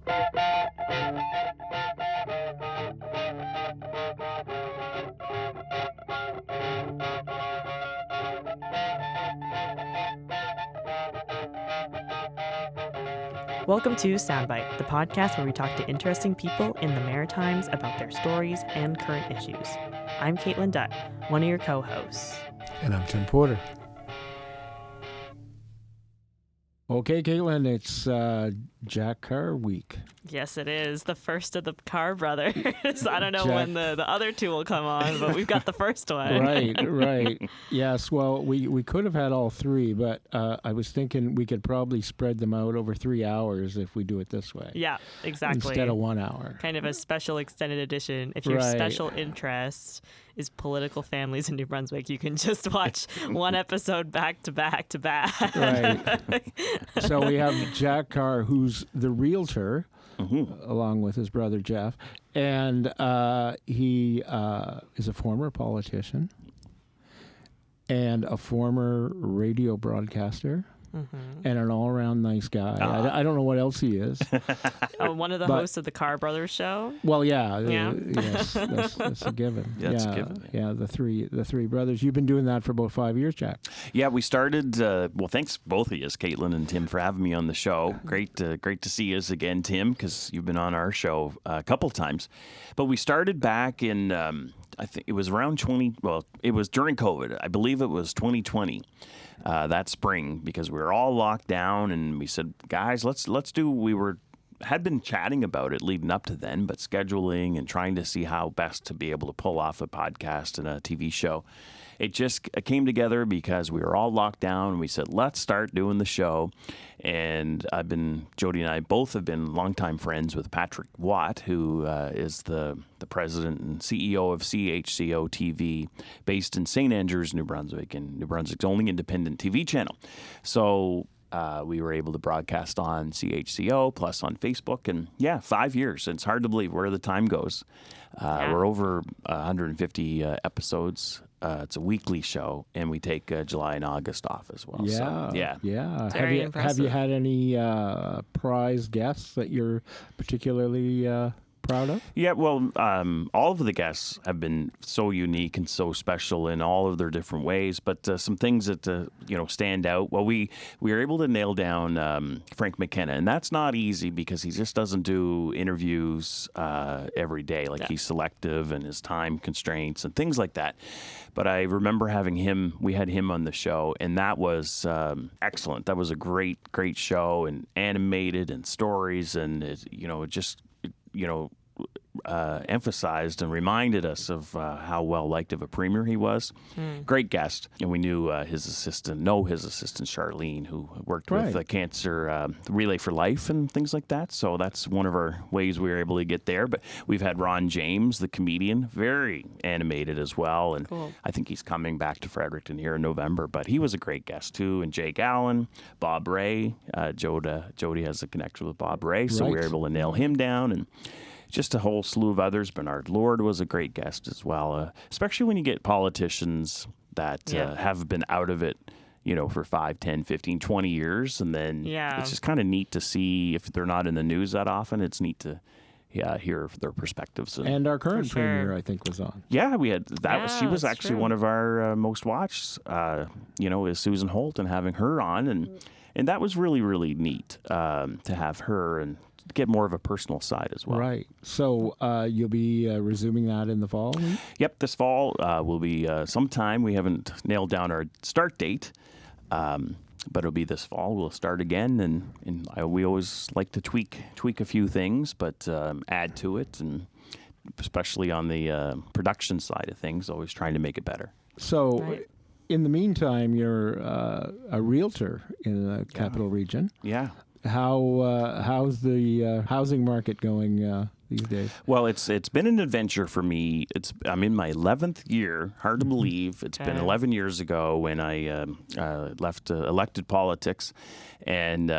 Welcome to Soundbite, the podcast where we talk to interesting people in the Maritimes about their stories and current issues. I'm Caitlin Dutt, one of your co-hosts. And I'm Tim Porter. Okay, Caitlin, it's Jack Carr week. Yes, it is. The first of the Carr brothers. I don't know when the other two will come on, but we've got the first one. Right. Yes, well, we could have had all three, but I was thinking we could probably spread them out over 3 hours if we do it this way. Yeah, exactly. Instead of 1 hour. Kind of a special extended edition. If your special interest is political families in New Brunswick, you can just watch one episode back to back to back. Right. So we have Jack Carr, who's the realtor, along with his brother Jeff, and he is a former politician and a former radio broadcaster. And an all-around nice guy. I don't know what else he is. One of the hosts of the Carr Brothers show. Well, yes, that's a given. Yeah, it's a given. Yeah, the three brothers. You've been doing that for about 5 years, Jack. Yeah, we started. Well, thanks both of you, Caitlin and Tim, for having me on the show. Great to see you again, Tim, because you've been on our show a couple of times. But we started back in. I think it was around it was during COVID. I believe it was 2020. That spring, because we were all locked down, and we said, guys, let's do. We had been chatting about it leading up to then, but scheduling and trying to see how best to be able to pull off a podcast and a TV show. It just came together because we were all locked down, and we said, let's start doing the show. And Jody and I both have been longtime friends with Patrick Watt, who is the president and CEO of CHCO TV, based in St. Andrews, New Brunswick, and New Brunswick's only independent TV channel. So we were able to broadcast on CHCO, plus on Facebook, and 5 years. It's hard to believe where the time goes. We're over 150 episodes. It's a weekly show, and we take July and August off as well. Yeah. Very impressive. Have you had any prize guests that you're particularly proud of? Yeah, well, all of the guests have been so unique and so special in all of their different ways, but some things that stand out. Well, we were able to nail down Frank McKenna, and that's not easy because he just doesn't do interviews every day. He's selective and his time constraints and things like that. But I remember we had him on the show, and that was excellent. That was a great show, and animated and stories, and emphasized and reminded us of how well liked of a premier he was. Great guest, and we knew his assistant Charlene, who worked with Cancer Relay for Life and things like that. So that's one of our ways we were able to get there. But we've had Ron James, the comedian, very animated as well, and cool. I think he's coming back to Fredericton here in November. But he was a great guest too. And Jake Allen, Bob Ray, Jody has a connection with Bob Ray, so we were able to nail him down, and just a whole slew of others. Bernard Lord was a great guest as well, especially when you get politicians that have been out of it, for 5, 10, 15, 20 years. And then it's just kind of neat to see, if they're not in the news that often, it's neat to hear their perspectives. And our current premier, I think, was on. Yeah, we had that. She was actually one of our most watched, is Susan Holt, and having her on. And that was really, really neat to have her and get more of a personal side as well. Right. So you'll be resuming that in the fall? Yep, this fall will be sometime. We haven't nailed down our start date, but it'll be this fall. We'll start again, and we always like to tweak a few things, but add to it, and especially on the production side of things, always trying to make it better. So in the meantime, you're a realtor in the Capital Region. Yeah. How's the housing market going these days? Well, it's been an adventure for me. I'm in my 11th year. Hard to believe. It's been 11 years ago when I left elected politics and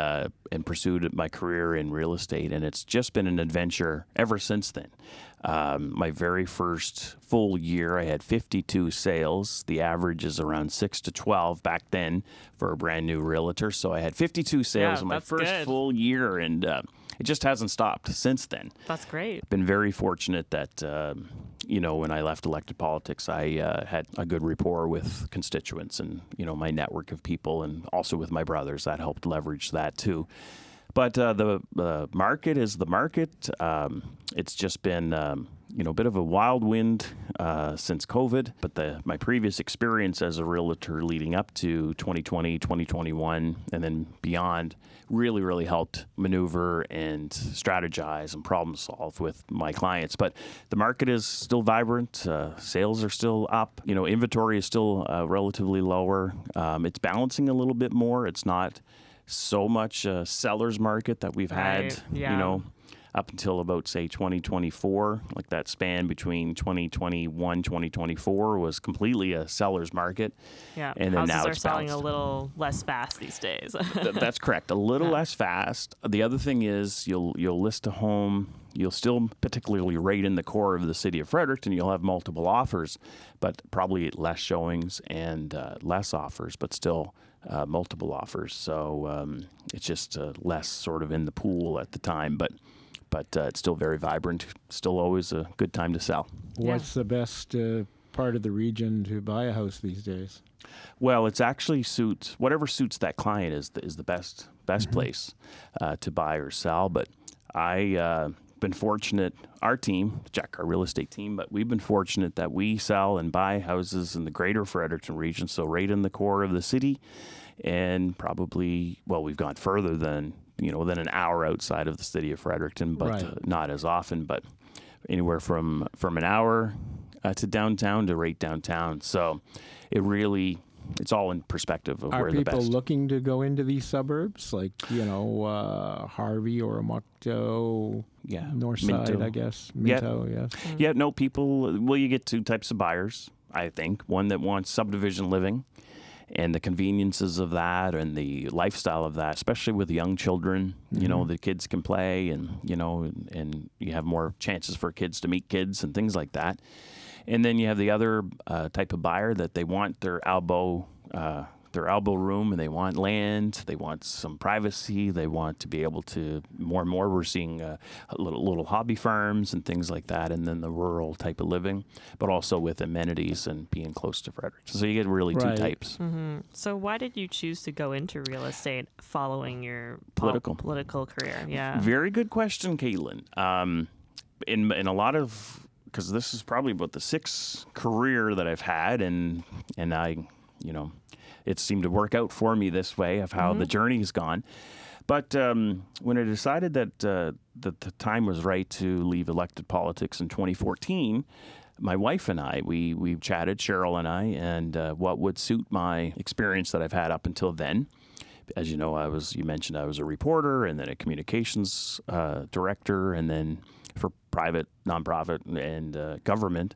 pursued my career in real estate, and it's just been an adventure ever since then. My very first full year, I had 52 sales. The average is around 6 to 12 back then for a brand new realtor. So I had 52 sales in my first full year, and it just hasn't stopped since then. That's great. Been very fortunate that, when I left elected politics, I had a good rapport with constituents and, my network of people, and also with my brothers. That helped leverage that too. But the market is the market. It's just been, a bit of a wild wind since COVID. But my previous experience as a realtor leading up to 2020, 2021, and then beyond really, really helped maneuver and strategize and problem solve with my clients. But the market is still vibrant. Sales are still up. Inventory is still relatively lower. It's balancing a little bit more. It's not so much a seller's market that we've had, up until about, say, 2024. Like that span between 2021, 2024 was completely a seller's market. Yeah, and then houses now are it's selling bounced. a little less fast these days. That's correct. A little less fast. The other thing is you'll list a home. You'll still, particularly right in the core of the city of Fredericton, you'll have multiple offers, but probably less showings and less offers, but still multiple offers. So it's just less sort of in the pool at the time, but it's still very vibrant. Still always a good time to sell. What's the best part of the region to buy a house these days? Well, it's actually whatever suits that client is the best place to buy or sell. But I been fortunate, our team, Jack Carr real estate team, but we've been fortunate that we sell and buy houses in the greater Fredericton region, so right in the core of the city, and probably, we've gone further than an hour outside of the city of Fredericton, but not as often, but anywhere from an hour to downtown to right downtown. So it's all in perspective of where the best. Are people looking to go into these suburbs, like, Harvey or Amokto, north Minto. side, I guess? Minto, yes. Yeah, no, people, you get two types of buyers, I think. One that wants subdivision living and the conveniences of that and the lifestyle of that, especially with young children. The kids can play and you have more chances for kids to meet kids and things like that. And then you have the other type of buyer that they want their elbow room, and they want land, they want some privacy, they want to be able to, more and more we're seeing little hobby farms and things like that, and then the rural type of living, but also with amenities and being close to Fredericton. So you get really two types. Mm-hmm. So why did you choose to go into real estate following your political career? Yeah. Very good question, Caitlin. In a lot of, because this is probably about the sixth career that I've had, and I, it seemed to work out for me this way of how the journey has gone. But when I decided that the time was right to leave elected politics in 2014, my wife and I, we chatted, Cheryl and I, and what would suit my experience that I've had up until then. As you know, you mentioned I was a reporter and then a communications director, and then for private, nonprofit, and government,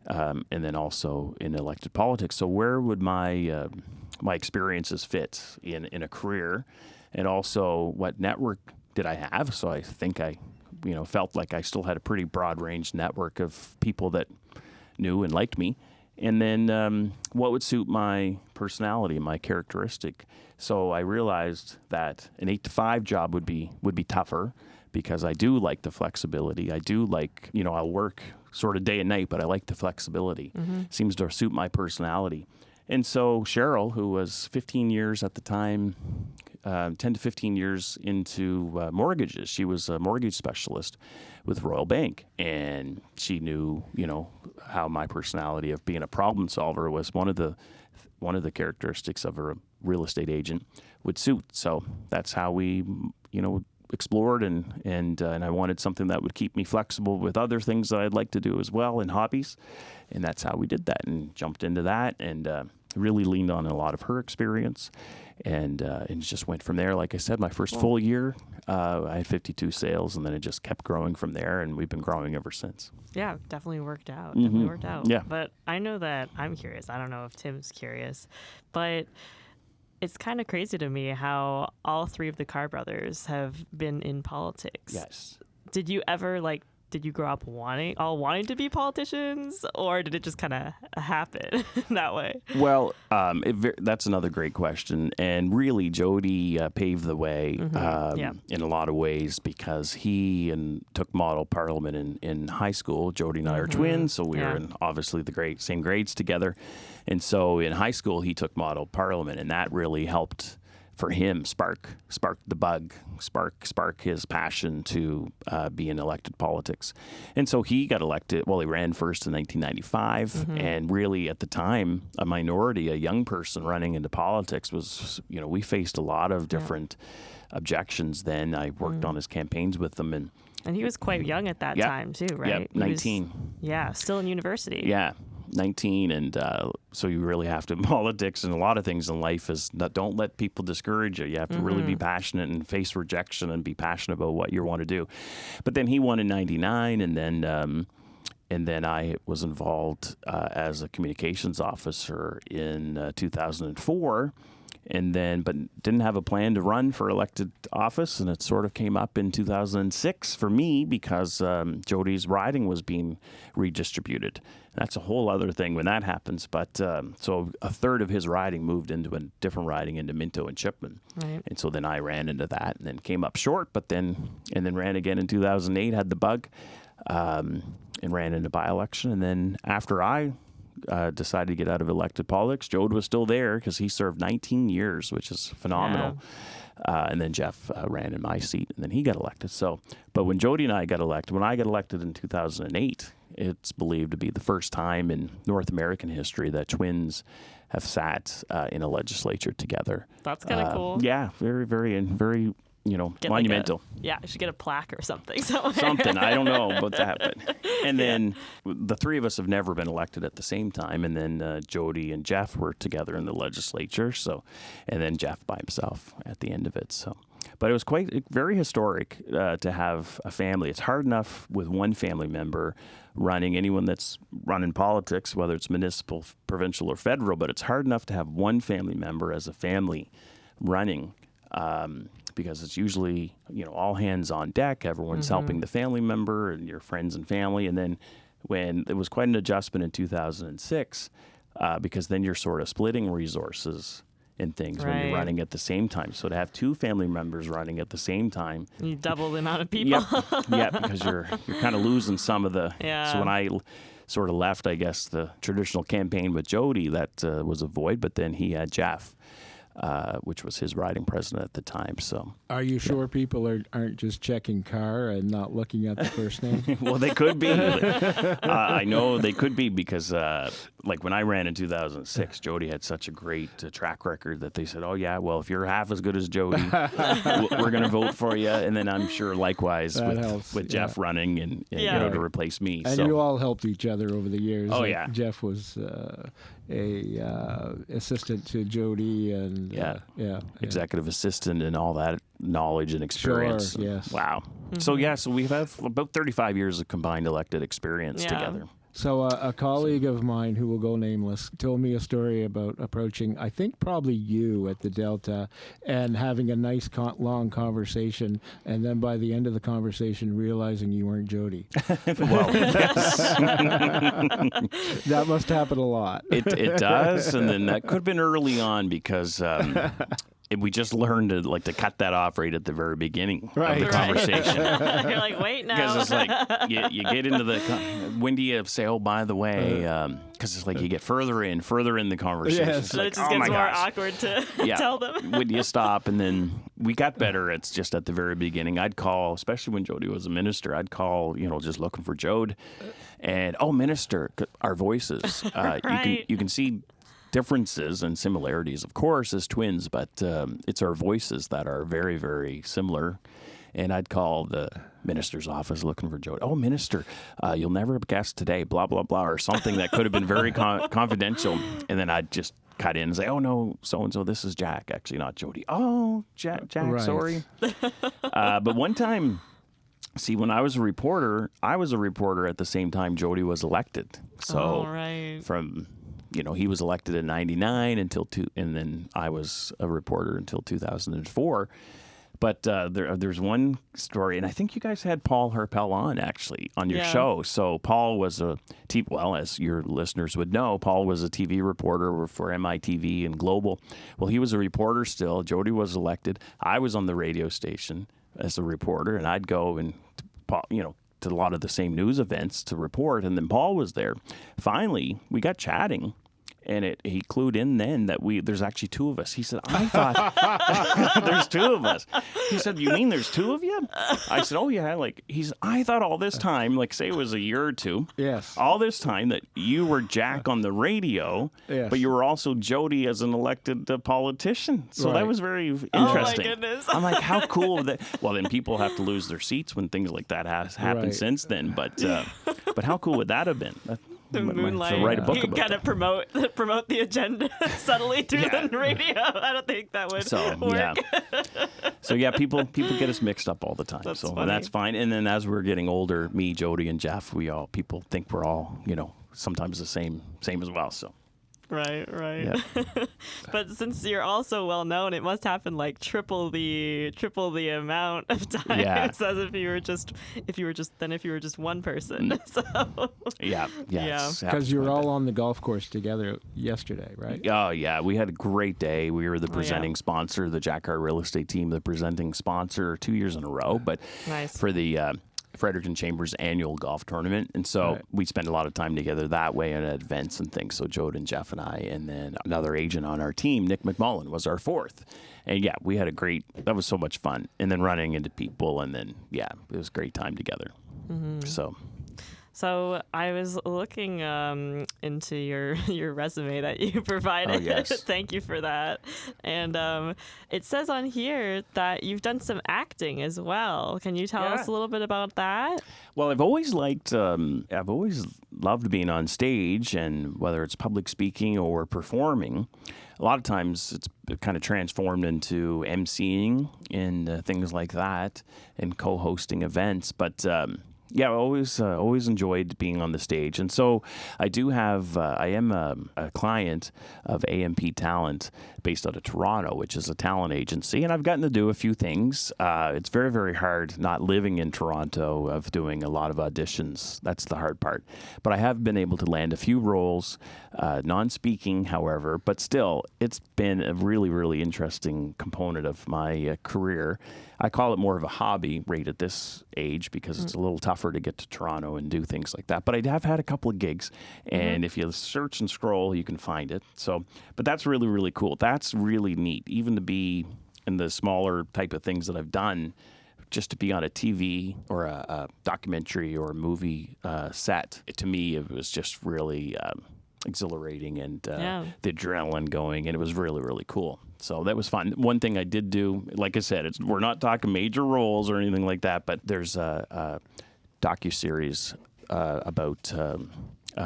and then also in elected politics. So where would my experiences fit in a career, and also what network did I have? So I think I, felt like I still had a pretty broad range network of people that knew and liked me. And then what would suit my personality, my characteristic. So I realized that an 8-to-5 job would be tougher, because I do like the flexibility. I do like, I'll work sort of day and night, but I like the flexibility. Seems to suit my personality. And so Cheryl, who was 15 years at the time, 10 to 15 years into mortgages, she was a mortgage specialist with Royal Bank. And she knew, how my personality of being a problem solver was one of the characteristics of a real estate agent would suit. So that's how we, explored, and I wanted something that would keep me flexible with other things that I'd like to do as well, and hobbies, and that's how we did that and jumped into that, and really leaned on a lot of her experience, and just went from there. Like I said, my first full year, I had 52 sales, and then it just kept growing from there, and we've been growing ever since. Yeah, definitely worked out. Yeah. But I know that I'm curious. I don't know if Tim's curious, but it's kind of crazy to me how all three of the Carr brothers have been in politics. Yes. Did you ever did you grow up wanting to be politicians, or did it just kind of happen that way? Well, that's another great question. And really, Jody paved the way in a lot of ways, because he took model parliament in high school. Jody and I are twins, so we were in obviously the same grades together. And so in high school, he took model parliament, and that really helped for him spark the bug, spark his passion to be in elected politics. And so he got elected. Well, he ran first in 1995, and really at the time, a minority, a young person running into politics was, we faced a lot of different objections then. I worked on his campaigns with them, and he was quite young at that time too, right? Yeah, 19. Still in university. Yeah. 19, and so you really have to, politics and a lot of things in life is that don't let people discourage you. You have to really be passionate and face rejection and be passionate about what you want to do. But then he won in 99, and then I was involved as a communications officer in 2004. But didn't have a plan to run for elected office, and it sort of came up in 2006 for me because Jody's riding was being redistributed. That's a whole other thing when that happens. But so a third of his riding moved into a different riding into Minto and Chipman, and so then I ran into that, and then came up short. But then ran again in 2008, had the bug, and ran into by-election, and then after I decided to get out of elected politics, Jode was still there because he served 19 years, which is phenomenal. And then Jeff ran in my seat, and then he got elected. So, but when Jody and I got elected, when I got elected in 2008, it's believed to be the first time in North American history that twins have sat in a legislature together. That's kind of cool. Yeah, very, very, and very, monumental. I should get a plaque or something somewhere. Something, I don't know what's happened. And then the three of us have never been elected at the same time. And then Jody and Jeff were together in the legislature. So, and then Jeff by himself at the end of it. So, but it was very historic to have a family. It's hard enough with one family member running, anyone that's running politics, whether it's municipal, provincial, or federal, but it's hard enough to have one family member as a family running. Because it's usually, all hands on deck. Everyone's helping the family member and your friends and family. And then when it was quite an adjustment in 2006, because then you're sort of splitting resources and things when you're running at the same time. So to have two family members running at the same time, you double the amount of people. Yep, because you're kind of losing some of the. So when I sort of left, I guess the traditional campaign with Jody, that was a void. But then he had Jeff, which was his riding president at the time. So, are you sure people aren't just checking Carr and not looking at the first name? Well, they could be. I know they could be because, like when I ran in 2006, Jody had such a great track record that they said, "Oh yeah, well if you're half as good as Jody, we're going to vote for you." And then I'm sure likewise with Jeff running and to replace me. And you all helped each other over the years. Oh yeah, Jeff was assistant to Jody and executive assistant and all that knowledge and experience. Sure, yes. Wow. So so we have about 35 years of combined elected experience together. So a colleague of mine who will go nameless told me a story about approaching, I think probably you at the Delta, and having a nice long conversation, and then by the end of the conversation realizing you weren't Jody. Well, yes. That must happen a lot. It does, and then that could have been early on because we just learned to cut that off right at the very beginning of the conversation. You're like, wait now. Because it's like you get into the when do you say, oh, by the way, because it's like you get further in the conversation. Yes. So it just gets more awkward to tell them. When you stop, and then we got better. It's just at the very beginning. I'd call, especially when Jody was a minister, I'd call, just looking for Jode, and minister, our voices. You can see differences and similarities, of course, as twins, but it's our voices that are very, very similar. And I'd call the minister's office looking for Jody. Oh, minister, you'll never guess today, blah, blah, blah, or something that could have been very confidential. And then I'd just cut in and say, oh, no, so-and-so, this is Jack, actually not Jody. Oh, Jack, sorry. But one time, see, when I was a reporter at the same time Jody was elected. So from... he was elected in 99 and then I was a reporter until 2004. But there's one story, and I think you guys had Paul Harpel on, actually, on your show. So Paul was as your listeners would know, Paul was a TV reporter for MITV and Global. Well, he was a reporter still. Jody was elected. I was on the radio station as a reporter, and I'd go and, to a lot of the same news events to report, and then Paul was there. Finally, we got chatting, and he clued in then that there's actually two of us. He said, I thought there's two of us. He said, you mean there's two of you? I said, oh yeah. I thought all this time, say it was a year or two. Yes. All this time that you were Jack on the radio, yes. but you were also Jody as an elected politician. So right. That was very interesting. Oh my goodness. I'm like, how cool that. Well, then people have to lose their seats when things like that has happened right. since then. But how cool would that have been? The moonlight. So write a book you about kind of promote the agenda subtly through the radio. I don't think that would work. So people get us mixed up all the time. That's so funny. That's fine. And then as we're getting older, me, Jody, and Jeff, people think we're all sometimes the same as well. So. Right. Yeah. But since you're all so well known, it must happen triple the amount of times as if you were just one person. So yeah. Because you were all on the golf course together yesterday, right? Oh yeah, we had a great day. We were the presenting sponsor, the Jack Carr Real Estate team, the presenting sponsor 2 years in a row. But nice. For the Fredericton Chambers annual golf tournament, and so we spend a lot of time together that way and at events and things. So Jode and Jeff and I, and then another agent on our team, Nick McMullen, was our fourth. And we had that was so much fun. And then running into people, and then it was a great time together. Mm-hmm. So I was looking into your resume that you provided. Oh, yes. Thank you for that. And it says on here that you've done some acting as well. Can you tell us a little bit about that? Well, I've always loved being on stage, and whether it's public speaking or performing, a lot of times it's kind of transformed into emceeing and things like that, and co-hosting events. But I always enjoyed being on the stage. And so I do have, I am a client of AMP Talent based out of Toronto, which is a talent agency. And I've gotten to do a few things. It's very, very hard not living in Toronto of doing a lot of auditions. That's the hard part. But I have been able to land a few roles, non-speaking, however, but still, it's been a really, really interesting component of my career. I call it more of a hobby right at this age because it's a little tougher to get to Toronto and do things like that. But I have had a couple of gigs, and if you search and scroll, you can find it. So, but that's really, really cool. That's really neat, even to be in the smaller type of things that I've done, just to be on a TV or a documentary or a movie set. To me, it was just really exhilarating, and the adrenaline going, and it was really, really cool. So that was fun. One thing I did do, like I said, we're not talking major roles or anything like that, but there's a docuseries about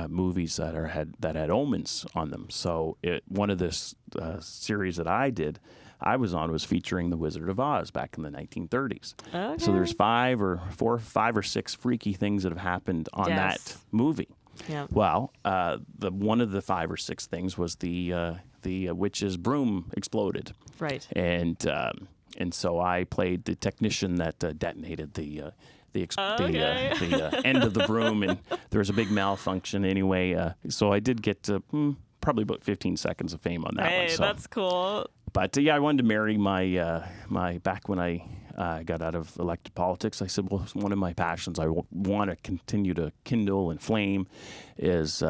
movies that had omens on them. So one of this series that I did, I was on, was featuring the Wizard of Oz back in the 1930s. Okay. So there's 5 or 6 freaky things that have happened on that movie. Yeah. Well, one of the 5 or 6 things was the witch's broom exploded. Right. And so I played the technician that detonated the end of the broom, and there was a big malfunction anyway. So I did get probably about 15 seconds of fame on that one. Hey, So. that's cool. But I wanted to marry my back when I got out of elected politics. I said, well, one of my passions I want to continue to kindle and flame is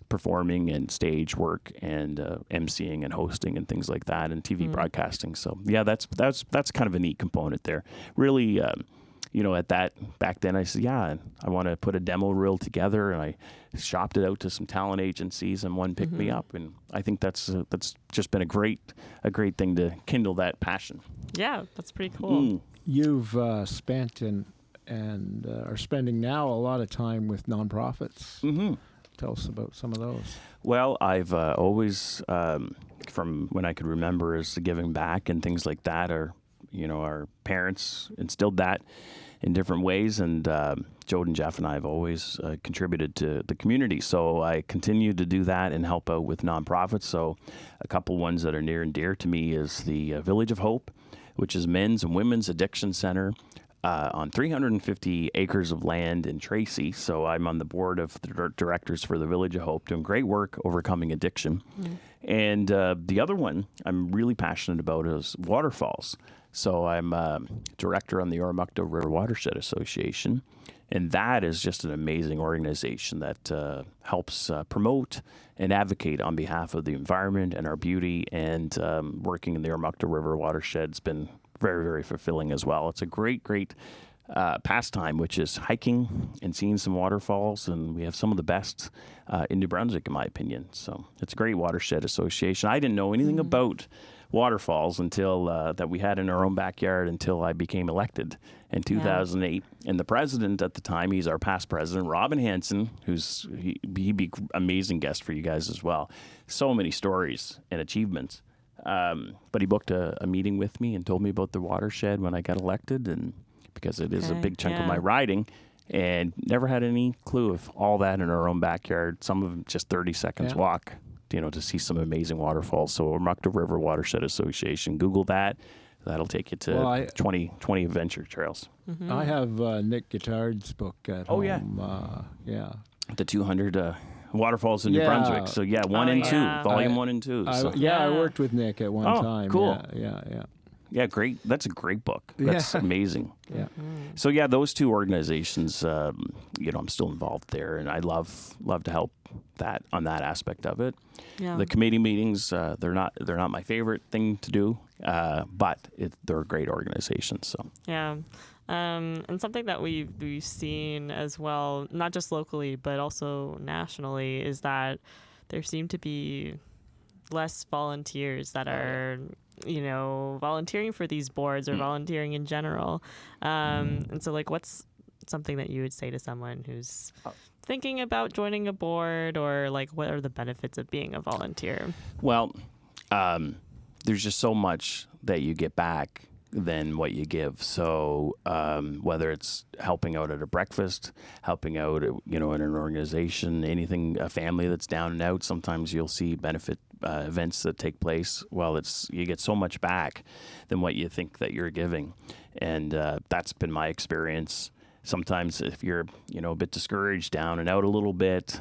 performing and stage work and emceeing and hosting and things like that, and TV broadcasting. So that's kind of a neat component there. Really, at that back then I said, I want to put a demo reel together, and I shopped it out to some talent agencies, and one picked me up, and I think that's just been a great thing to kindle that passion. Yeah, that's pretty cool. You've spent and are spending now a lot of time with nonprofits. Mm-hmm. Tell us about some of those. Well, I've always, from when I could remember, is giving back and things like that. Our parents instilled that in different ways, and Jode and Jeff and I have always contributed to the community. So I continue to do that and help out with nonprofits. So a couple ones that are near and dear to me is the Village of Hope, which is men's and women's addiction center on 350 acres of land in Tracy. So I'm on the board of the directors for the Village of Hope, doing great work overcoming addiction. And the other one I'm really passionate about is waterfalls. So I'm director on the Oromocto River Watershed Association. And that is just an amazing organization that helps promote and advocate on behalf of the environment and our beauty. And working in the Oromocto River watershed's been very, very fulfilling as well. It's a great, great pastime, which is hiking and seeing some waterfalls. And we have some of the best in New Brunswick, in my opinion. So it's a great watershed association. I didn't know anything about waterfalls until that we had in our own backyard until I became elected in 2008. And the president at the time, he's our past president, Robin Hanson, he'd be an amazing guest for you guys as well. So many stories and achievements. But he booked a meeting with me and told me about the watershed when I got elected, and because it is a big chunk of my riding, and never had any clue of all that in our own backyard. Some of them just 30 seconds walk, to see some amazing waterfalls. So Oromocto River Watershed Association, Google that. That'll take you to 20 adventure trails. I have Nick Guittard's book at home. The 200 waterfalls in New Brunswick. So one and two, volume 1 and 2. So. I worked with Nick at one time. Cool. Yeah, great. That's a great book. That's amazing. Yeah. So those two organizations, I'm still involved there, and I love to help on that aspect of it. Yeah. The committee meetings, they're not my favorite thing to do, but they're a great organization. So and something that we've seen as well, not just locally but also nationally, is that there seem to be less volunteers that are volunteering for these boards or volunteering in general. And so what's something that you would say to someone who's thinking about joining a board, or what are the benefits of being a volunteer? Well, there's just so much that you get back than what you give. So whether it's helping out at a breakfast, helping out, in an organization, anything, a family that's down and out, sometimes you'll see benefit events that take place. Well, you get so much back than what you think that you're giving. And that's been my experience. Sometimes if you're, a bit discouraged, down and out a little bit,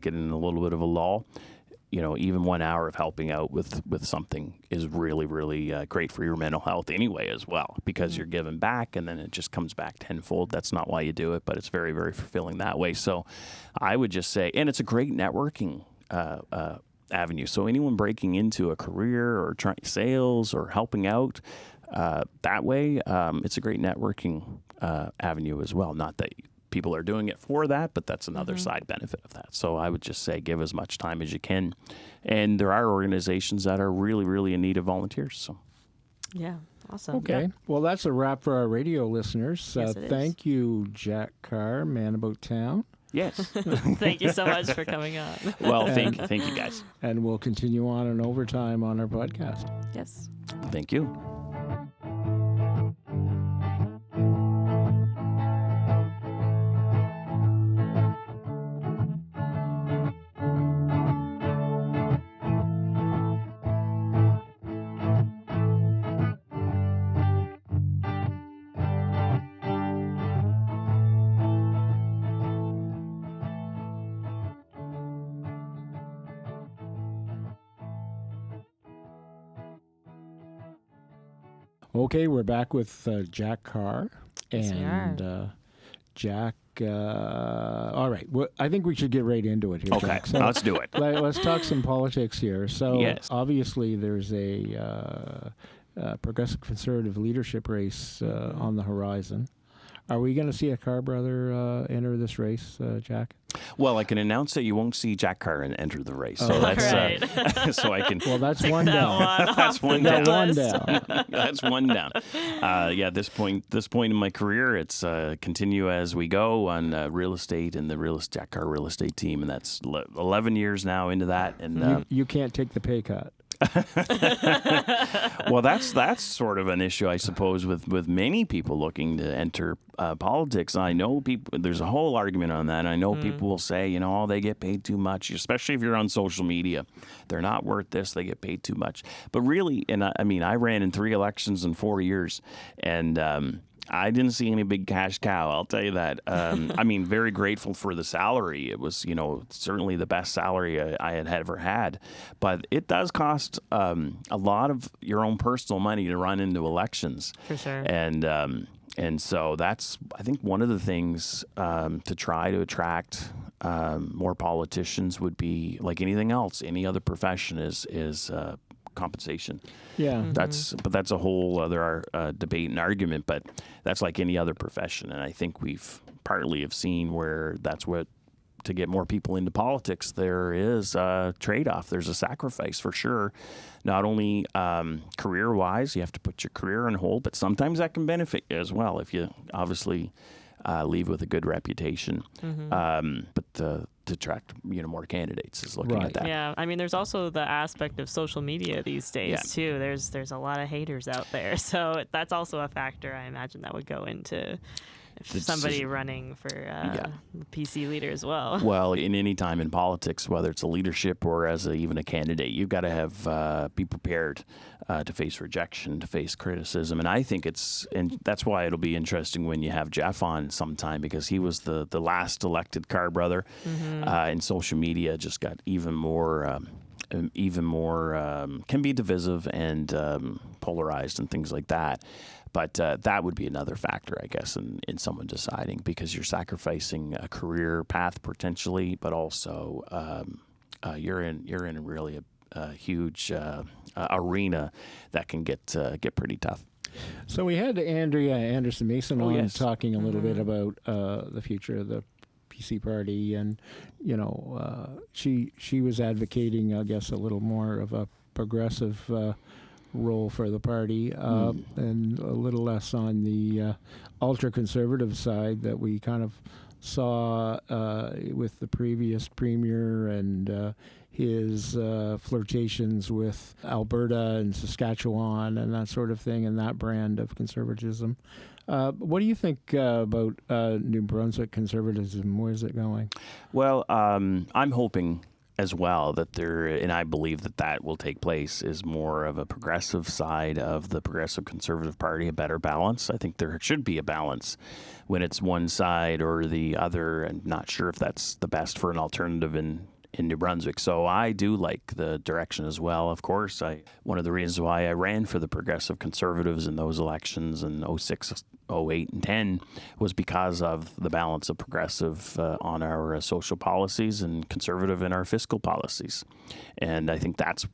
getting a little bit of a lull, even 1 hour of helping out with something is really, really great for your mental health anyway as well, because you're giving back and then it just comes back tenfold. That's not why you do it, but it's very, very fulfilling that way. So I would just say, and it's a great networking avenue. So anyone breaking into a career or trying sales or helping out that way, it's a great networking avenue as well. Not that people are doing it for that, but that's another side benefit of that. So I would just say give as much time as you can. And there are organizations that are really, really in need of volunteers. So yeah, awesome. Okay. Well, that's a wrap for our radio listeners. Yes, it thank you, Jack Carr, Man About Town. Yes. Thank you so much for coming on. Well, thank you guys. And we'll continue on in overtime on our podcast. Yes. Thank you. Okay, we're back with Jack Carr. Yes, we are. And Jack, all right. Well, I think we should get right into it here, Okay, Jack. So let's do it. Let's talk some politics here. So Yes. obviously there's a progressive conservative leadership race on the horizon. Are we going to see a Carr brother enter this race, Jack? Well, I can announce that you won't see Jack Carr enter the race. So that's right. so I can. Well, that's one down. That's one down. One down. That's one down. This point in my career, it's continue as we go on real estate and the Jack Carr real estate team, and that's 11 years now into that. And you can't take the pay cut. Well, that's sort of an issue, I suppose, with many people looking to enter politics. I know people. There's a whole argument on that. I know people will say, oh, they get paid too much, especially if you're on social media. They're not worth this. They get paid too much. But really, and I mean, I ran in 3 elections in 4 years, and I didn't see any big cash cow, I'll tell you that. I mean, very grateful for the salary. It was, certainly the best salary I had ever had. But it does cost a lot of your own personal money to run into elections. For sure. And so that's, I think, one of the things to try to attract more politicians would be, like anything else, any other profession is compensation. Yeah. That's a whole other debate and argument, but that's like any other profession. And I think we've partly have seen where that's what, to get more people into politics, there is a trade-off. There's a sacrifice for sure. Not only career-wise, you have to put your career on hold, but sometimes that can benefit you as well if you obviously leave with a good reputation. But to attract more candidates is looking at that. Yeah, I mean, there's also the aspect of social media these days too. There's a lot of haters out there, so that's also a factor I imagine that would go into somebody running for PC leader as well. Well, in any time in politics, whether it's a leadership or as even a candidate, you've got to have be prepared to face rejection, to face criticism. And I think and that's why it'll be interesting when you have Jeff on sometime, because he was the last elected Carr brother, and social media just got even more can be divisive and polarized and things like that. But that would be another factor, I guess, in someone deciding, because you're sacrificing a career path potentially, but also you're in really a huge arena that can get pretty tough. So we had Andrea Anderson Mason on talking a little bit about the future of the PC Party, and she was advocating, I guess, a little more of a progressive role for the party, and a little less on the ultra-conservative side that we kind of saw with the previous premier and his flirtations with Alberta and Saskatchewan and that sort of thing, and that brand of conservatism. What do you think about New Brunswick conservatism? Where's it going? Well, I'm hoping as well that and I believe that will take place, is more of a progressive side of the Progressive Conservative Party, a better balance. I think there should be a balance. When it's one side or the other, and not sure if that's the best for an alternative in New Brunswick. So I do like the direction as well. Of course, one of the reasons why I ran for the Progressive Conservatives in those elections in 06, 08, and 10 was because of the balance of progressive on our social policies and conservative in our fiscal policies. And I think that's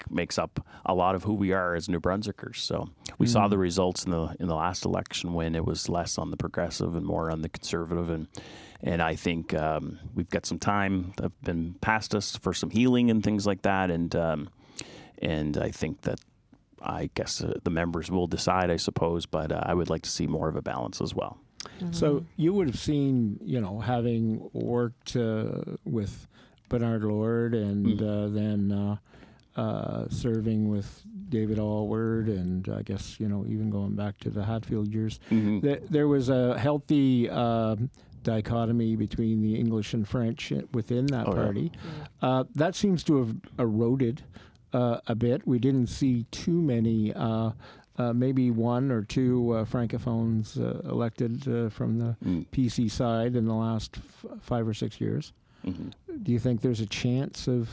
makes up a lot of who we are as New Brunswickers. So we saw the results in the last election when it was less on the progressive and more on the conservative, and I think we've got some time that have been past us for some healing and things like that, and I think that, I guess the members will decide, I suppose, but I would like to see more of a balance as well. So you would have seen, having worked with Bernard Lord and then serving with David Allward, and I guess, even going back to the Hatfield years, there was a healthy dichotomy between the English and French within that party. Yeah. That seems to have eroded a bit. We didn't see too many, maybe one or two francophones elected from the PC side in the last 5 or 6 years. Do you think there's a chance of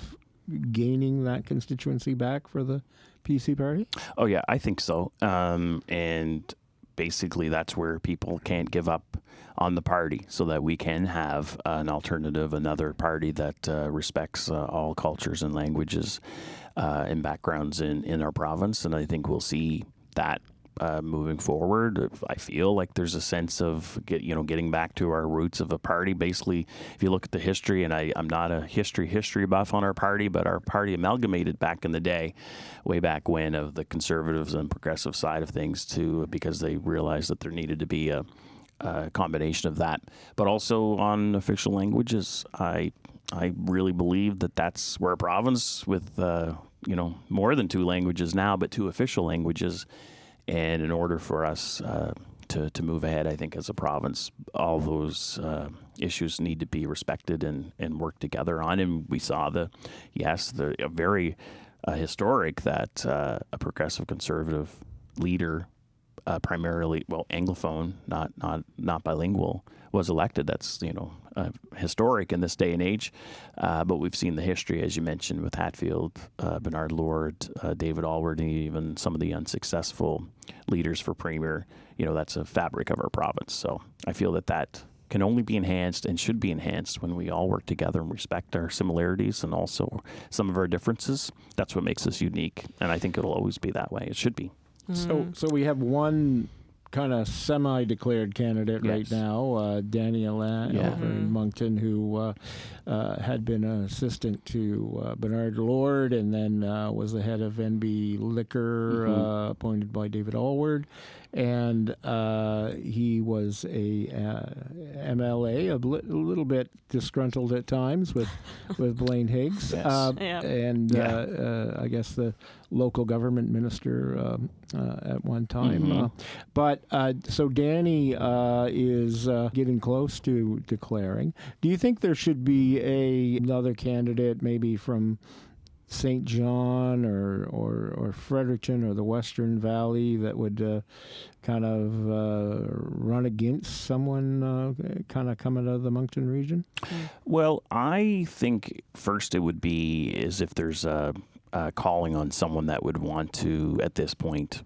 gaining that constituency back for the PC Party? Oh, yeah, I think so. And basically that's where people can't give up on the party, so that we can have an alternative, another party that respects all cultures and languages and backgrounds in our province. And I think we'll see that moving forward. I feel like there's a sense of getting back to our roots of a party. Basically, if you look at the history, and I'm not a history buff on our party, but our party amalgamated back in the day, way back when, of the conservatives and progressive side of things because they realized that there needed to be a combination of that, but also on official languages. I really believe that that's where a province with more than 2 languages now, but 2 official languages. And in order for us to move ahead, I think as a province, all those issues need to be respected and worked together on. And we saw a very historic that a progressive conservative leader, primarily, Anglophone, not bilingual, was elected. That's, historic in this day and age. But we've seen the history, as you mentioned, with Hatfield, Bernard Lord, David Alward, and even some of the unsuccessful leaders for premier. That's a fabric of our province. So I feel that can only be enhanced and should be enhanced when we all work together and respect our similarities and also some of our differences. That's what makes us unique. And I think it'll always be that way. It should be. So we have one kind of semi-declared candidate right now, Danny Alain over in Moncton, who had been an assistant to Bernard Lord and then was the head of NB Liquor, appointed by David Alward. And he was a MLA, a little bit disgruntled at times with Blaine Higgs, and I guess the local government minister at one time. So Danny is getting close to declaring. Do you think there should be another candidate, maybe from St. John or Fredericton or the Western Valley, that would kind of run against someone kind of coming out of the Moncton region? Well, I think first it would be as if there's a calling on someone that would want to, at this point,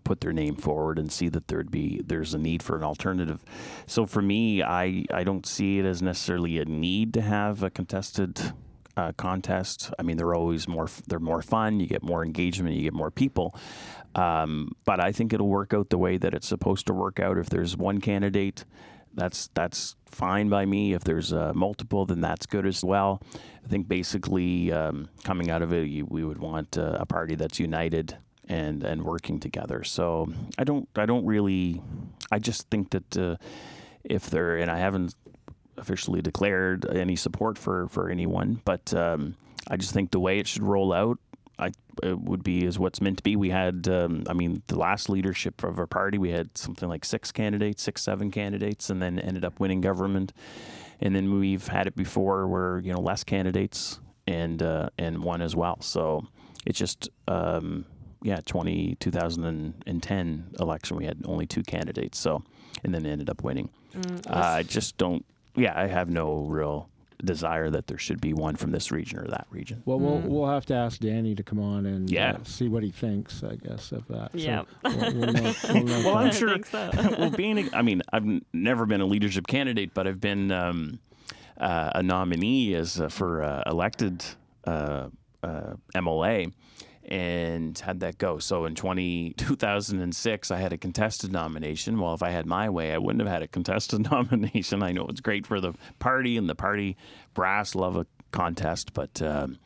put their name forward and see that there's a need for an alternative. So for me, I don't see it as necessarily a need to have a contested contest. I mean, they're more fun. You get more engagement. You get more people. But I think it'll work out the way that it's supposed to work out. If there's one candidate, that's fine by me. If there's multiple, then that's good as well. I think basically coming out of it, we would want a party that's united and working together. So I just think that if they're, and I haven't officially declared any support for anyone, but I just think the way it should roll out, it would be is what's meant to be. We had, the last leadership of our party, we had something like 7 candidates, and then ended up winning government. And then we've had it before where, less candidates and won as well. So it's just, 2010 election, we had only 2 candidates. So, and then ended up winning. I just don't, I have no real desire that there should be one from this region or that region. Well, we'll have to ask Danny to come on and see what he thinks, I guess, of that. Yeah. So well, I'm sure. So. I've never been a leadership candidate, but I've been a nominee for elected MLA. And had that go. So in 2006, I had a contested nomination. Well, if I had my way, I wouldn't have had a contested nomination. I know it's great for the party, and the party brass love a contest. But and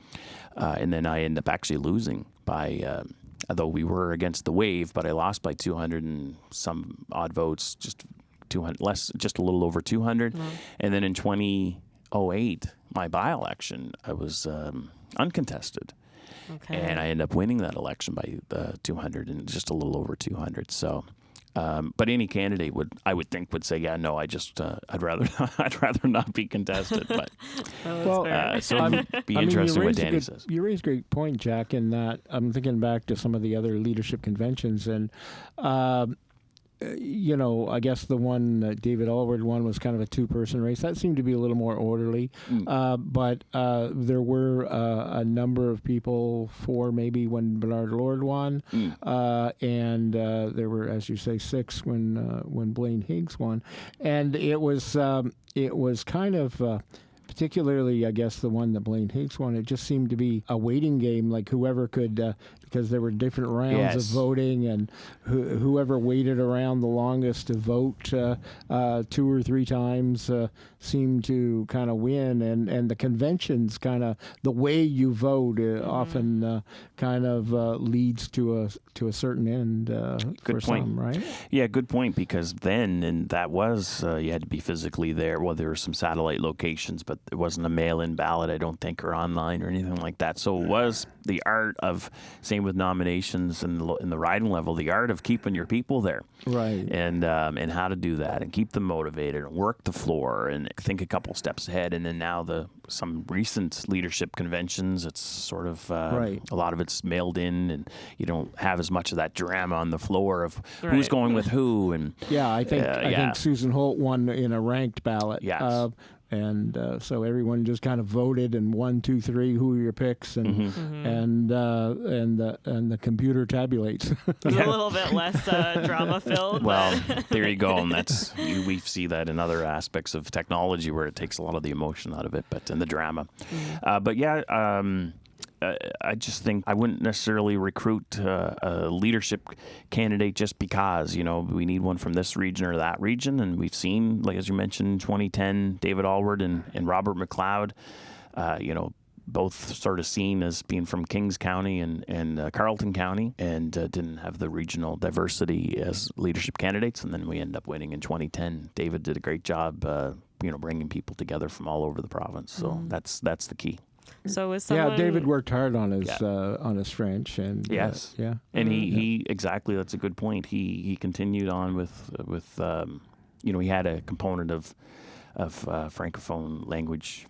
then I ended up actually losing by, although we were against the wave, but I lost by 200 and some odd votes, just 200 less, just a little over 200. Mm-hmm. And then in 2008, my by-election, I was uncontested. Okay. And I ended up winning that election by 200 and just a little over 200. So, but any candidate I would think would say, yeah, no, I'd rather not be contested. But be interested what Danny says. You raise a great point, Jack. In that I'm thinking back to some of the other leadership conventions, and I guess the one that David Alward won was kind of a 2-person race. That seemed to be a little more orderly. But there were a number of people for maybe when Bernard Lord won. And there were, as you say, 6 when Blaine Higgs won. And it was kind of... particularly, I guess, the one that Blaine Higgs won, it just seemed to be a waiting game, like whoever could, because there were different rounds of voting, and whoever waited around the longest to vote 2 or 3 times seemed to kind of win. And the conventions kind of, the way you vote often kind of leads to a certain end good for point. some, right? Yeah, good point, because then, and that was, you had to be physically there. Well, there were some satellite locations, but it wasn't a mail-in ballot, I don't think, or online or anything like that. So it was the art of, same with nominations and in the riding level, the art of keeping your people there, Right. and how to do that and keep them motivated and work the floor and think a couple steps ahead. And then now some recent leadership conventions, it's sort of Right. a lot of it's mailed in, and you don't have as much of that drama on the floor of who's going with who. And Yeah, I think Susan Holt won in a ranked ballot. Yes. And so everyone just kind of voted and 1, 2, 3, who are your picks, and and the computer tabulates. A little bit less drama filled. Well, there you go, and we see that in other aspects of technology where it takes a lot of the emotion out of it, but in the drama. But yeah. I just think I wouldn't necessarily recruit a leadership candidate just because, we need one from this region or that region. And we've seen, like as you mentioned, in 2010, David Allward and Robert McLeod, both sort of seen as being from Kings County and Carleton County, and didn't have the regional diversity as leadership candidates. And then we end up winning in 2010. David did a great job, bringing people together from all over the province. So that's the key. So is someone... David worked hard on his French, and yes, and he exactly, that's a good point. He continued on with he had a component of francophone language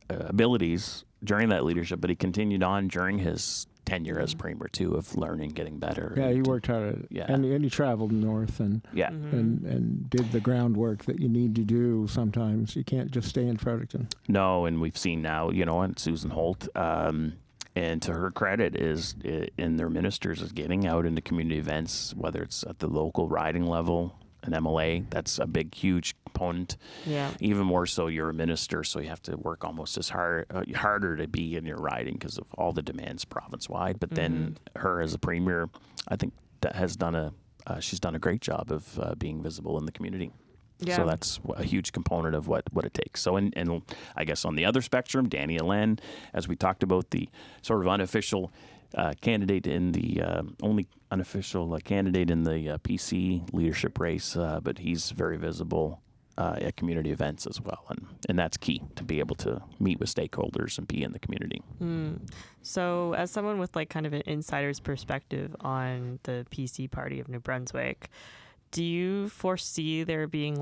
abilities during that leadership, but he continued on during his tenure as premier too, of learning, getting better. Yeah, he worked hard. And he traveled north and did the groundwork that you need to do. Sometimes you can't just stay in Fredericton. No, and we've seen now, and Susan Holt, and to her credit, is in their ministers is getting out into community events, whether it's at the local riding level, an MLA. That's a big, huge component. Yeah. Even more so, you're a minister, so you have to work almost as harder to be in your riding because of all the demands province-wide. But then her as a premier, I think that she's done a great job of being visible in the community. Yeah. So that's a huge component of what it takes. So, and I guess on the other spectrum, Danny Allen, as we talked about, the sort of unofficial candidate in the only unofficial candidate in the PC leadership race, but he's very visible at community events as well, and that's key to be able to meet with stakeholders and be in the community. So, as someone with kind of an insider's perspective on the PC Party of New Brunswick, do you foresee there being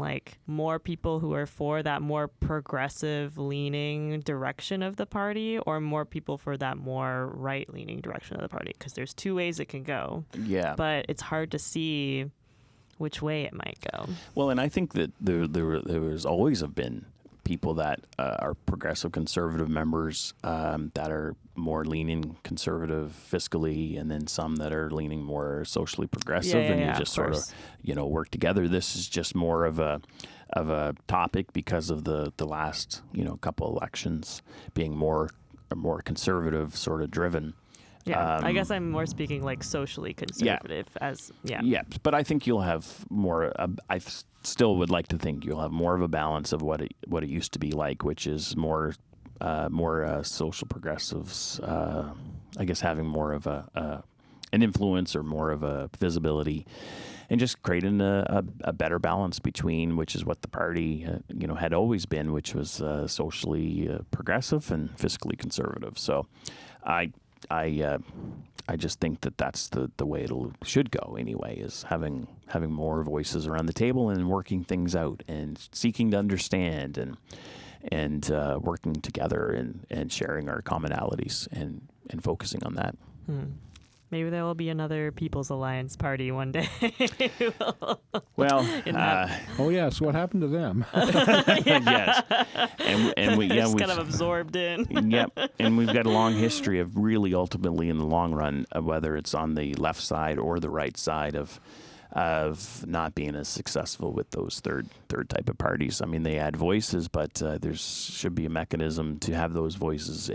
more people who are for that more progressive leaning direction of the party, or more people for that more right leaning direction of the party? Because there's two ways it can go. Yeah. But it's hard to see which way it might go. Well, and I think that there's always have been people that are progressive conservative members that are more leaning conservative fiscally, and then some that are leaning more socially progressive, and you just sort of work together. This is just more of a topic because of the last couple elections being more conservative sort of driven. Yeah, I guess I'm more speaking socially conservative Yeah, but I think you'll have more. I still would like to think you'll have more of a balance of what it used to be like, which is more social progressives. I guess having more of an influence or more of a visibility, and just creating a better balance between, which is what the party had always been, which was socially progressive and fiscally conservative. So, I just think that that's the way it should go anyway, is having more voices around the table and working things out and seeking to understand and working together and sharing our commonalities and focusing on that. Maybe there will be another People's Alliance party one day. Well, oh yes, what happened to them? Yes, and we just kind of absorbed in. Yep, and we've got a long history of really ultimately in the long run, whether it's on the left side or the right side of not being as successful with those third type of parties. I mean, they add voices, but there should be a mechanism to have those voices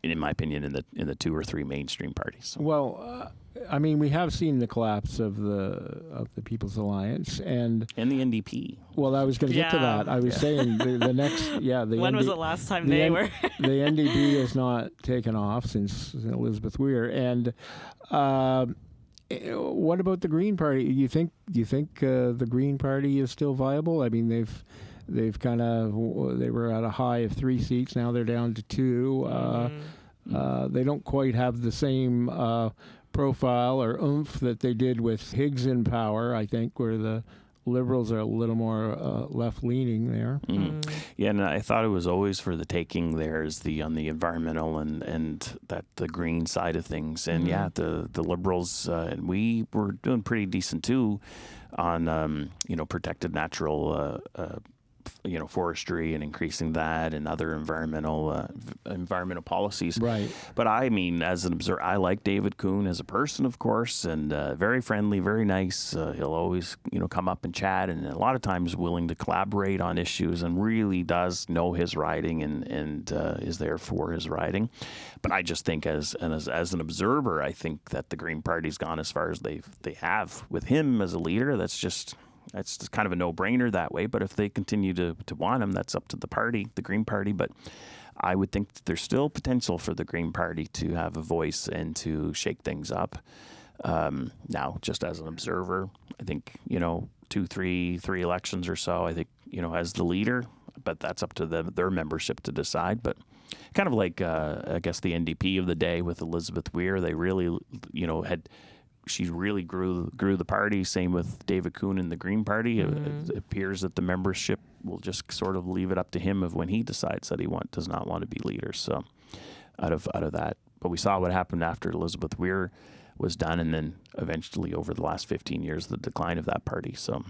in my opinion, in the two or three mainstream parties. Well, I mean, we have seen the collapse of the People's Alliance and the NDP. Well, I was going to get to that. I was saying the next. When was the last time they were? The NDP has not taken off since Elizabeth Weir. And what about the Green Party? Do you think the Green Party is still viable? I mean, they were at a high of 3 seats. Now they're down to 2. They don't quite have the same profile or oomph that they did with Higgs in power, I think, where the Liberals are a little more left-leaning there. Yeah, and I thought it was always for the taking there is on the environmental and that the green side of things. And yeah, the Liberals, and we were doing pretty decent too on, protected natural forestry and increasing that and other environmental policies. Right. But I mean, as an observer, I like David Kuhn as a person, of course, and very friendly, very nice. He'll always, come up and chat, and a lot of times willing to collaborate on issues, and really does know his riding and is there for his riding. But I just think as an observer, I think that the Green Party's gone as far as they have with him as a leader. That's just kind of a no-brainer that way. But if they continue to want him, that's up to the party, the Green Party. But I would think that there's still potential for the Green Party to have a voice and to shake things up. Now, just as an observer, I think, 3 elections or so, I think, as the leader, but that's up to their membership to decide. But kind of like, I guess, the NDP of the day with Elizabeth Weir, they really, she really grew the party. Same with David Kuhn and the Green Party. It appears that the membership will just sort of leave it up to him of when he decides that he does not want to be leader. So out of that, but we saw what happened after Elizabeth Weir was done, and then eventually over the last 15 years, the decline of that party. So.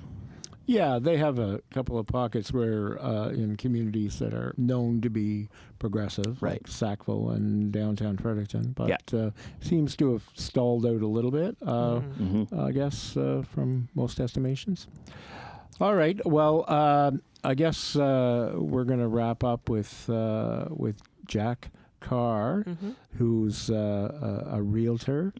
Yeah, they have a couple of pockets where in communities that are known to be progressive, right, like Sackville and downtown Fredericton, but seems to have stalled out a little bit, I guess, from most estimations. All right, well, I guess we're going to wrap up with Jack Carr, who's a realtor.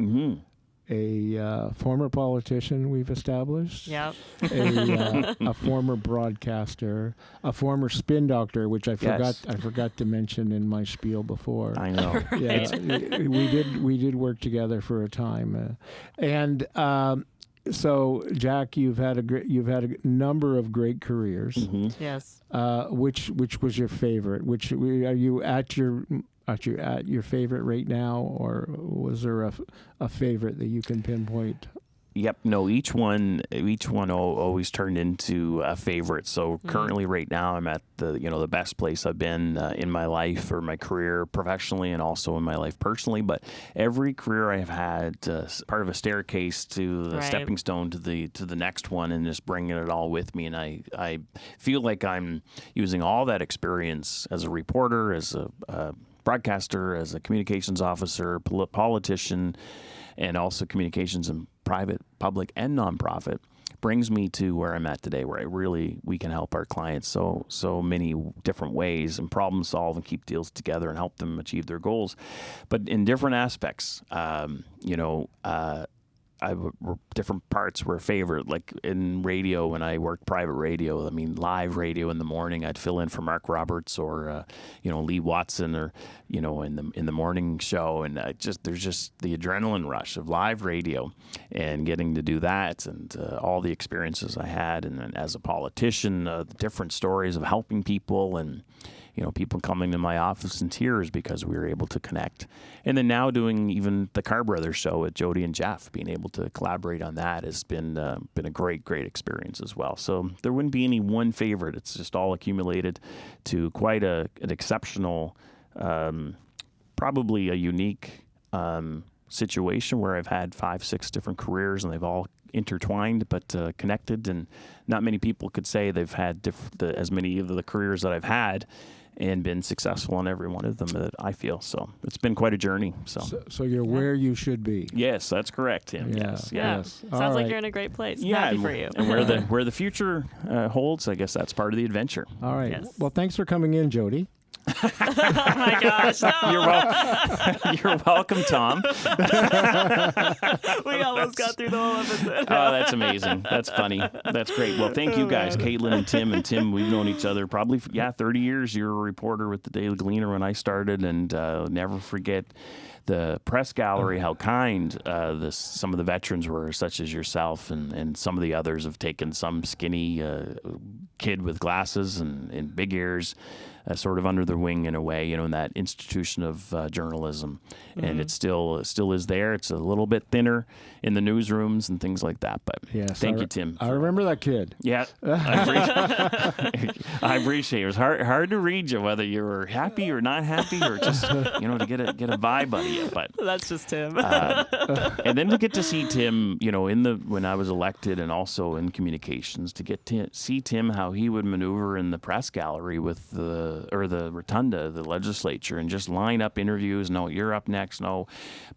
A former politician we've established. Yep. A former broadcaster, a former spin doctor, which I forgot to mention in my spiel before. I know. Yeah, we did work together for a time, and so Jack, you've had a number of great careers. Yes. Which was your favorite? Which are you at your favorite right now, or was there a favorite that you can pinpoint? Yep. No, each one always turned into a favorite. So currently right now I'm at the best place I've been in my life or my career professionally, and also in my life personally. But every career I've had part of a staircase to the stepping stone to the next one, and just bringing it all with me. And I feel like I'm using all that experience as a reporter, as a broadcaster, as a communications officer, politician, and also communications in private, public, and nonprofit, brings me to where I'm at today, where we can help our clients so many different ways and problem solve and keep deals together and help them achieve their goals, but in different aspects. Different parts were a favorite, like in radio when I worked private radio. I mean, live radio in the morning, I'd fill in for Mark Roberts or Lee Watson, or in the morning show, and there's just the adrenaline rush of live radio and getting to do that, and all the experiences I had, and then as a politician, the different stories of helping people, and people coming to my office in tears because we were able to connect. And then now doing even the Carr Brothers show with Jody and Jeff, being able to collaborate on that has been a great experience as well. So there wouldn't be any one favorite. It's just all accumulated to quite an exceptional, probably a unique situation where I've had 5-6 different careers, and they've all intertwined but connected. And not many people could say they've had as many of the careers that I've had and been successful in every one of them, that I feel. So it's been quite a journey. So you're where you should be. Yes, that's correct, Tim. Yeah. Yes. Sounds like you're in a great place. Yeah, Happy for you. And where the future holds, I guess that's part of the adventure. All right. Yes. Well, thanks for coming in, Jody. Oh my gosh, no. You're welcome, Tom. We almost got through the whole episode. Oh, that's amazing. That's funny. That's great. Well, thank you guys, Caitlin and Tim. And Tim, we've known each other probably 30 years. You were a reporter with the Daily Gleaner when I started, and never forget the press gallery, how kind some of the veterans were, such as yourself, and some of the others have taken some skinny kid with glasses and big ears sort of under their wing in a way, in that institution of journalism. And it still is there. It's a little bit thinner in the newsrooms and things like that. But thank you, Tim. I remember that kid. Yeah, I appreciate it. It was hard to read you, whether you were happy or not happy, or just to get a vibe out of you. But that's just Tim. and then to get to see Tim, when I was elected, and also in communications, to get to see Tim, how he would maneuver in the press gallery with the rotunda, the legislature, and just line up interviews. No, you're up next. No,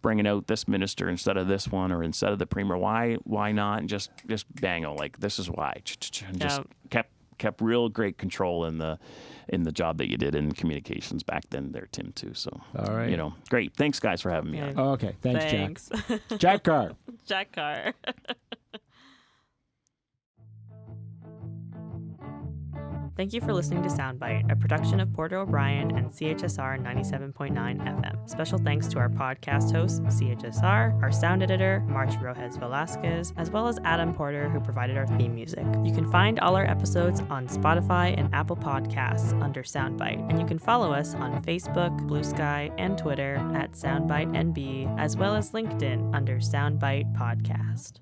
bringing out this minister instead of this one, or instead of the premier. Why not? And just bango, like, this is why. And just kept real great control in the job that you did in communications back then there, Tim, too. So, all right. Great. Thanks, guys, for having me on. Oh, okay. Thanks. Jack. Jack Carr. Jack Carr. Thank you for listening to Soundbite, a production of Porter O'Brien and CHSR 97.9 FM. Special thanks to our podcast host, CHSR, our sound editor, March Rojas Velasquez, as well as Adam Porter, who provided our theme music. You can find all our episodes on Spotify and Apple Podcasts under Soundbite, and you can follow us on Facebook, Blue Sky, and Twitter at SoundbiteNB, as well as LinkedIn under Soundbite Podcast.